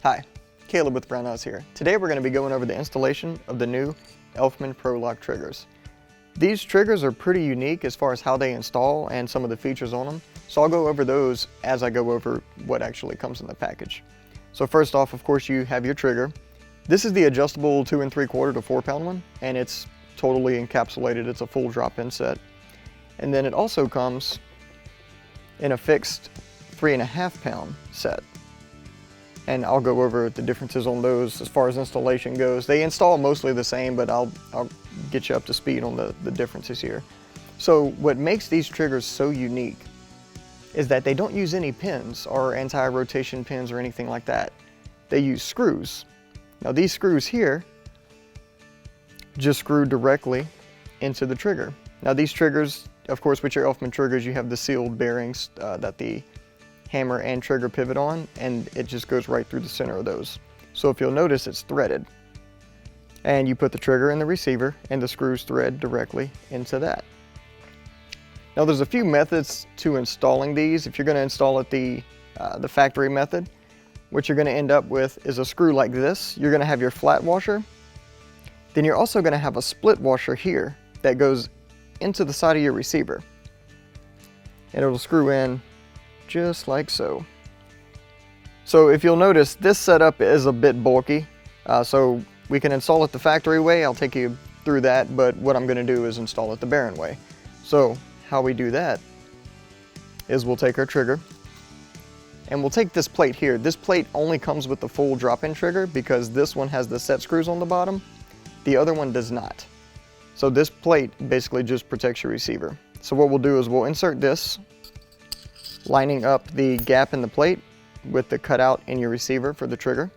Hi, Caleb with Brownells here. Today we're going to be going over the installation of the new Elftmann Pro-Lock triggers. These triggers are pretty unique as far as how they install and some of the features on them, so I'll go over those as I go over what actually comes in the package. So first off, of course, you have your trigger. This is the adjustable 2 3/4 to 4 pound one, and it's totally encapsulated. It's a full drop-in set. And then it also comes in a fixed 3.5 pound set. And I'll go over the differences on those as far as installation goes. They install mostly the same, but I'll get you up to speed on the differences here. So what makes these triggers so unique is that they don't use any pins or anti-rotation pins or anything like that. They use screws. Now these screws here just screw directly into the trigger. Now these triggers, of course, with your Elftmann triggers, you have the sealed bearings that the hammer and trigger pivot on, and it just goes right through the center of those. So if you'll notice, it's threaded. And you put the trigger in the receiver and the screws thread directly into that. Now there's a few methods to installing these. If you're going to install it the factory method, what you're going to end up with is a screw like this. You're going to have your flat washer. Then you're also going to have a split washer here that goes into the side of your receiver. And it'll screw in just like so. So if you'll notice, this setup is a bit bulky, so we can install it the factory way. I'll take you through that, but what I'm going to do is install it the Baron way. So how we do that is we'll take our trigger and we'll take this plate here. This plate only comes with the full drop-in trigger because this one has the set screws on the bottom. The other one does not. So this plate basically just protects your receiver. So what we'll do is we'll insert this, lining up the gap in the plate with the cutout in your receiver for the trigger.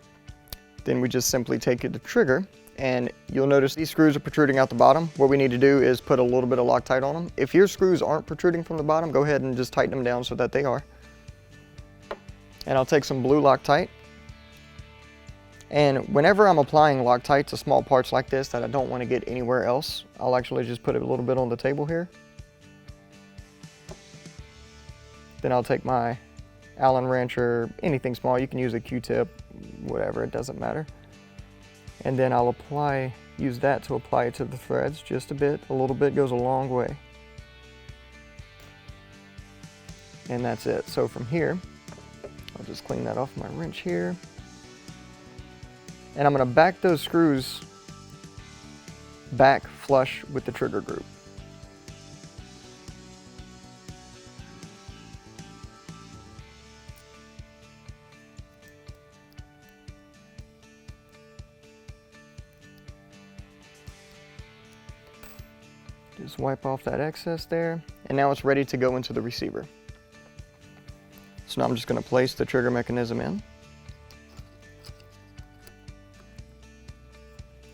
Then we just simply take the trigger, and you'll notice these screws are protruding out the bottom. What we need to do is put a little bit of Loctite on them. If your screws aren't protruding from the bottom, go ahead and just tighten them down so that they are. And I'll take some blue Loctite. And whenever I'm applying Loctite to small parts like this that I don't want to get anywhere else, I'll actually just put it a little bit on the table here. Then I'll take my Allen wrench or anything small. You can use a Q-tip, whatever, it doesn't matter. And then I'll use that to apply it to the threads just a bit. A little bit goes a long way. And that's it. So from here, I'll just clean that off my wrench here. And I'm going to back those screws back flush with the trigger group. Just wipe off that excess there, and now it's ready to go into the receiver. So now I'm just going to place the trigger mechanism in.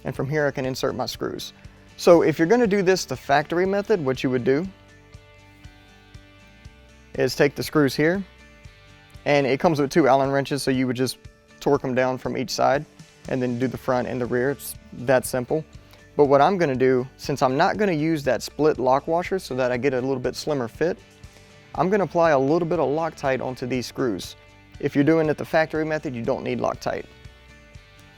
And from here I can insert my screws. So if you're going to do this the factory method, what you would do is take the screws here, and it comes with 2 Allen wrenches, so you would just torque them down from each side and then do the front and the rear. It's that simple. But what I'm going to do, since I'm not going to use that split lock washer so that I get a little bit slimmer fit, I'm going to apply a little bit of Loctite onto these screws. If you're doing it the factory method, you don't need Loctite.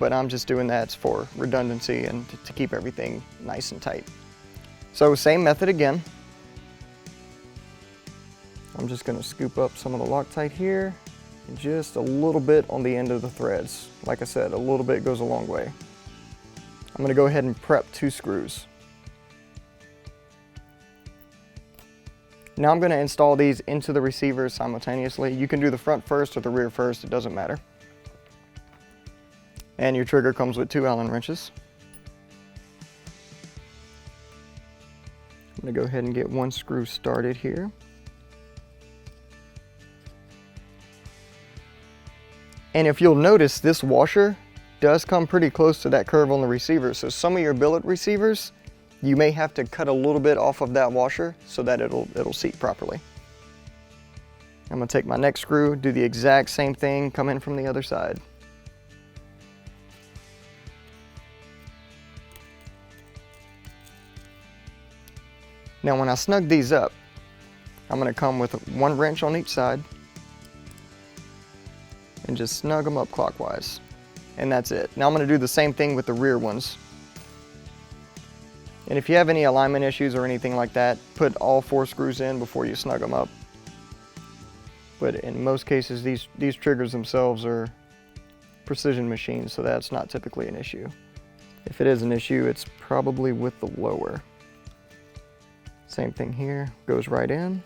But I'm just doing that for redundancy and to keep everything nice and tight. So same method again. I'm just going to scoop up some of the Loctite here and just a little bit on the end of the threads. Like I said, a little bit goes a long way. I'm going to go ahead and prep 2 screws. Now I'm going to install these into the receiver simultaneously. You can do the front first or the rear first, it doesn't matter. And your trigger comes with 2 Allen wrenches. I'm going to go ahead and get 1 screw started here. And if you'll notice, this washer does come pretty close to that curve on the receiver. So some of your billet receivers, you may have to cut a little bit off of that washer so that it'll seat properly. I'm going to take my next screw, do the exact same thing, come in from the other side. Now when I snug these up, I'm going to come with 1 wrench on each side and just snug them up clockwise. and that's it. Now I'm going to do the same thing with the rear ones. And if you have any alignment issues or anything like that, put all 4 screws in before you snug them up. But in most cases, these triggers themselves are precision machines, so that's not typically an issue. If it is an issue, it's probably with the lower. Same thing here, goes right in.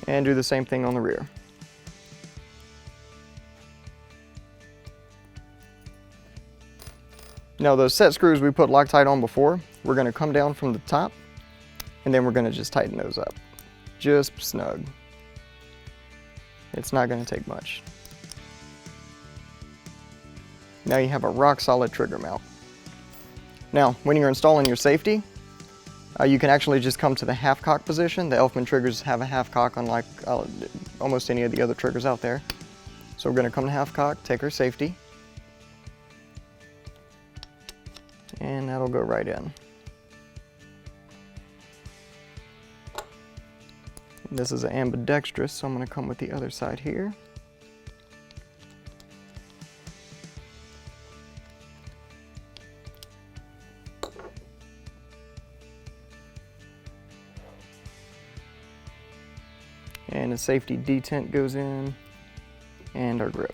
And do the same thing on the rear. Now those set screws we put Loctite on before, we're going to come down from the top and then we're going to just tighten those up. Just snug. It's not going to take much. Now you have a rock solid trigger mount. Now when you're installing your safety, you can actually just come to the half cock position. The Elftmann triggers have a half cock unlike almost any of the other triggers out there. So we're going to come to half cock, take our safety, and that'll go right in. And this is an ambidextrous, so I'm going to come with the other side here. And the safety detent goes in, and our grip.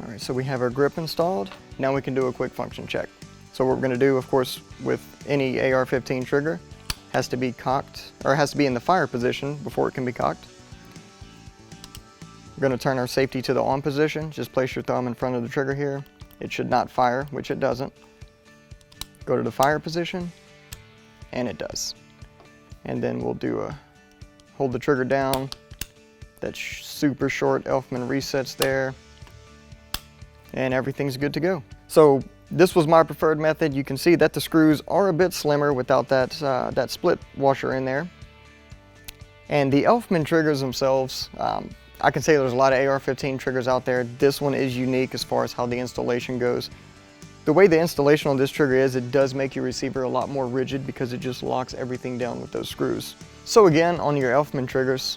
All right, so we have our grip installed. Now we can do a quick function check. So what we're going to do, of course, with any AR-15 trigger, has to be cocked, or has to be in the fire position before it can be cocked. We're going to turn our safety to the on position. Just place your thumb in front of the trigger here. It should not fire, which it doesn't. Go to the fire position, and it does. And then we'll do hold the trigger down. That super short Elftmann resets there. And everything's good to go. So this was my preferred method. You can see that the screws are a bit slimmer without that split washer in there. And the Elftmann triggers themselves, I can say there's a lot of AR-15 triggers out there. This one is unique as far as how the installation goes. The way the installation on this trigger is, it does make your receiver a lot more rigid because it just locks everything down with those screws. So again, on your Elftmann triggers,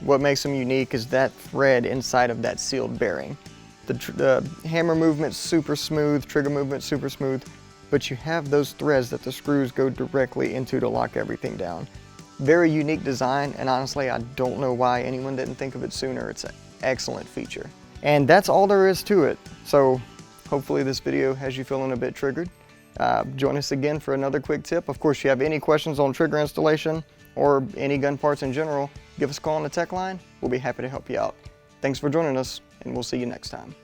what makes them unique is that thread inside of that sealed bearing. The hammer movement's super smooth, trigger movement's super smooth, but you have those threads that the screws go directly into to lock everything down. Very unique design, and honestly, I don't know why anyone didn't think of it sooner. It's an excellent feature. And that's all there is to it. So hopefully this video has you feeling a bit triggered. Join us again for another quick tip. Of course, if you have any questions on trigger installation or any gun parts in general, give us a call on the tech line. We'll be happy to help you out. Thanks for joining us, and we'll see you next time.